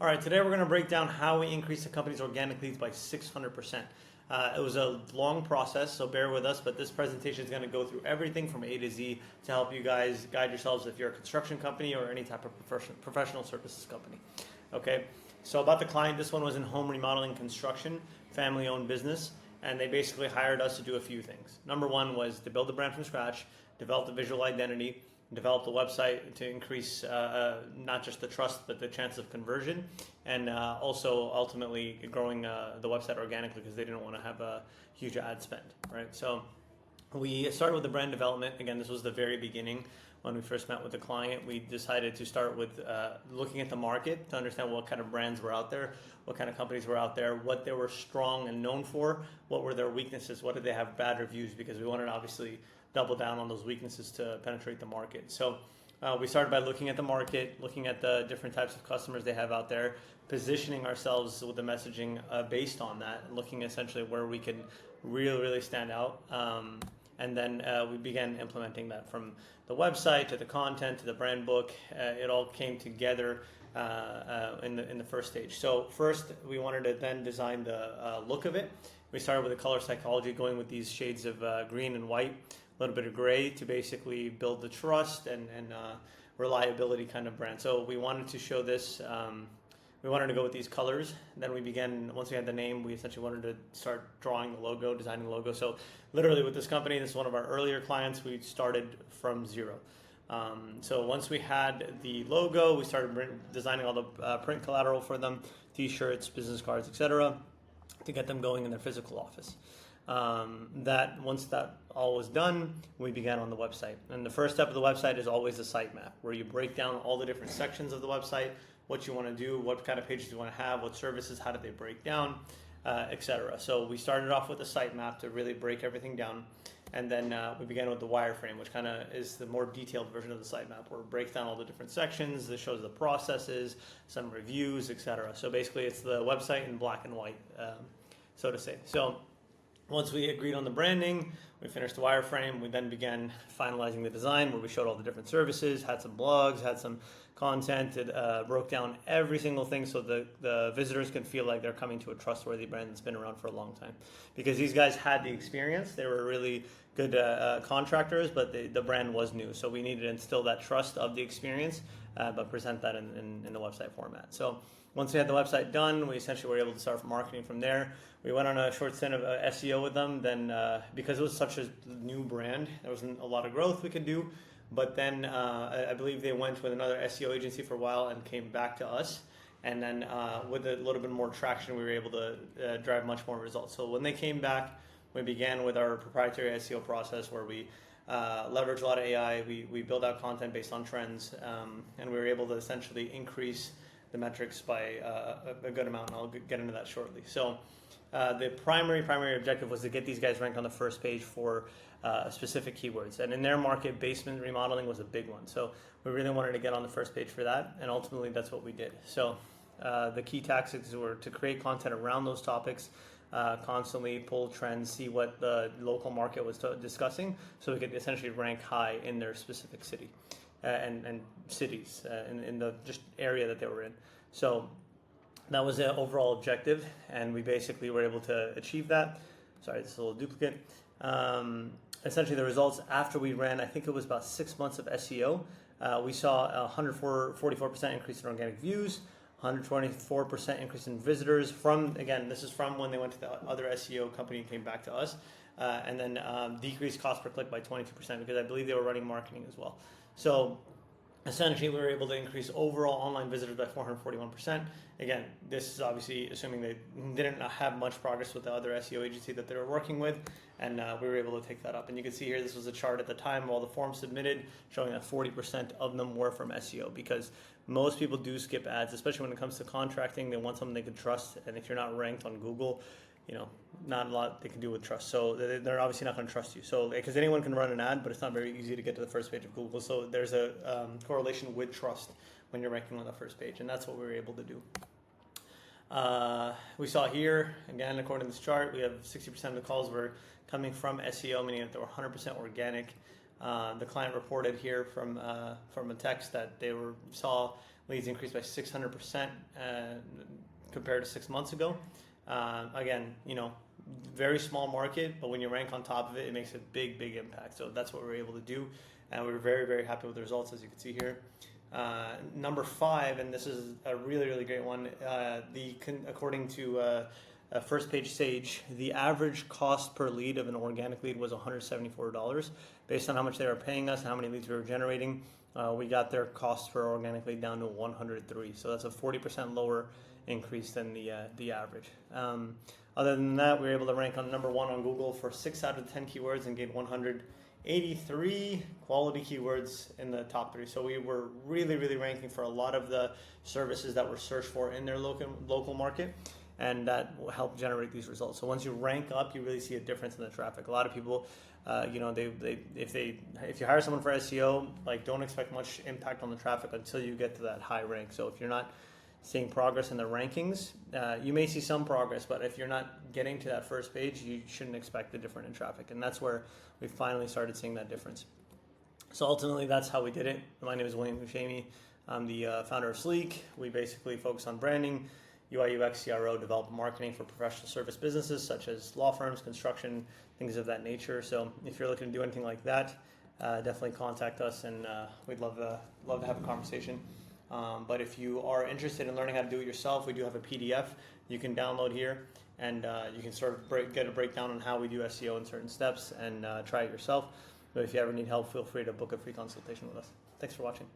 All right, today we're going to break down how we increase the company's organic leads by 600%. It was a long process, so bear with us, but this presentation is going to go through everything from A to Z to help you guys guide yourselves if you're a construction company or any type of professional services company. Okay, so about the client, this one was in home remodeling construction, family-owned business, and they basically hired us to do a few things. Number one was to build the brand from scratch, develop the visual identity, develop the website to increase not just the trust but the chance of conversion, and also ultimately growing the website organically because they didn't want to have a huge ad spend, right? So we started with the brand development. Again, this was the very beginning. When we first met with the client, we decided to start with looking at the market to understand what kind of brands were out there, what kind of companies were out there, what they were strong and known for, what were their weaknesses, what did they have bad reviews, because we wanted to obviously double down on those weaknesses to penetrate the market. So we started by looking at the market, looking at the different types of customers they have out there, positioning ourselves with the messaging based on that, looking essentially where we can really stand out. And then we began implementing that from the website to the content to the brand book. It all came together in the first stage. So first, we wanted to then design the look of it. We started with the color psychology, going with these shades of green and white, a little bit of gray, to basically build the trust and reliability kind of brand. So we wanted to show this. We wanted to go with these colors. Then we began, once we had the name, we essentially wanted to start drawing the logo, designing the logo. So literally with this company, this is one of our earlier clients, we started from zero. So once we had the logo, we started designing all the print collateral for them, t-shirts, business cards, etc., to get them going in their physical office. Once that all was done, we began on the website. And the first step of the website is always the sitemap, where you break down all the different sections of the website, what you want to do, what kind of pages you want to have, what services, how do they break down, etc. So we started off with a sitemap to really break everything down. And then we began with the wireframe, which kind of is the more detailed version of the sitemap, where it breaks down all the different sections. This shows the processes, some reviews, etc. So basically, it's the website in black and white, so to say. So once we agreed on the branding, we finished the wireframe. We then began finalizing the design, where we showed all the different services, had some blogs, had some content. It broke down every single thing so the visitors can feel like they're coming to a trustworthy brand that's been around for a long time. Because these guys had the experience. They were really good contractors, but the brand was new. So we needed to instill that trust of the experience, but present that in the website format. So once we had the website done, we essentially were able to start marketing from there. We went on a short stint of SEO with them. Then because it was such a new brand, there wasn't a lot of growth we could do. But then I believe they went with another SEO agency for a while and came back to us. And then with a little bit more traction, we were able to drive much more results. So when they came back, we began with our proprietary SEO process, where we leverage a lot of AI. We build out content based on trends, and we were able to essentially increase the metrics by a good amount, and I'll get into that shortly. So the primary objective was to get these guys ranked on the first page for specific keywords. And in their market, basement remodeling was a big one. So we really wanted to get on the first page for that, and ultimately that's what we did. So the key tactics were to create content around those topics, constantly pull trends, see what the local market was discussing, so we could essentially rank high in their specific city and cities in the just area that they were in. So that was the overall objective, and we basically were able to achieve that. Sorry, this is a little duplicate. Essentially, the results after we ran, I think it was about 6 months of SEO, we saw a 144% increase in organic views, 124% increase in visitors from, again, this is from when they went to the other SEO company and came back to us, and then decreased cost per click by 22%, because I believe they were running marketing as well. So essentially, we were able to increase overall online visitors by 441%. Again, this is obviously assuming they didn't have much progress with the other SEO agency that they were working with, and we were able to take that up. And you can see here, this was a chart at the time of all the forms submitted, showing that 40% of them were from SEO, because most people do skip ads, especially when it comes to contracting. They want someone they can trust, and if you're not ranked on Google, not a lot they can do with trust. So they're obviously not going to trust you. So because anyone can run an ad, but it's not very easy to get to the first page of Google. So there's a correlation with trust when you're ranking on the first page, and that's what we were able to do. We saw here, again, according to this chart, we have 60% of the calls were coming from SEO, meaning that they were 100% organic. The client reported here from a text that they saw leads increased by 600% compared to 6 months ago. Again, very small market, but when you rank on top of it, it makes a big, big impact. So that's what we're able to do, and we're very, very happy with the results, as you can see here. Number 5, and this is a really, really great one. According to First Page Sage, the average cost per lead of an organic lead was $174. Based on how much they were paying us and how many leads we were generating, we got their cost per organic lead down to $103. So that's a 40% lower increase than the average. Other than that, we were able to rank on number 1 on Google for 6 out of 10 keywords and gain 183 quality keywords in the top 3. So we were really, really ranking for a lot of the services that were searched for in their local market, and that will help generate these results. So once you rank up, you really see a difference in the traffic. A lot of people, if you hire someone for SEO, don't expect much impact on the traffic until you get to that high rank. So if you're not seeing progress in the rankings, you may see some progress, but if you're not getting to that first page, you shouldn't expect the difference in traffic. And that's where we finally started seeing that difference. So ultimately, that's how we did it. My name is William Houshemi. I'm the founder of Sleek. We basically focus on branding, UI, UX, CRO, development marketing for professional service businesses such as law firms, construction, things of that nature. So if you're looking to do anything like that, definitely contact us, and we'd love to have a conversation. But if you are interested in learning how to do it yourself, we do have a PDF you can download here, and you can sort of get a breakdown on how we do SEO in certain steps and try it yourself. But if you ever need help, feel free to book a free consultation with us. Thanks for watching.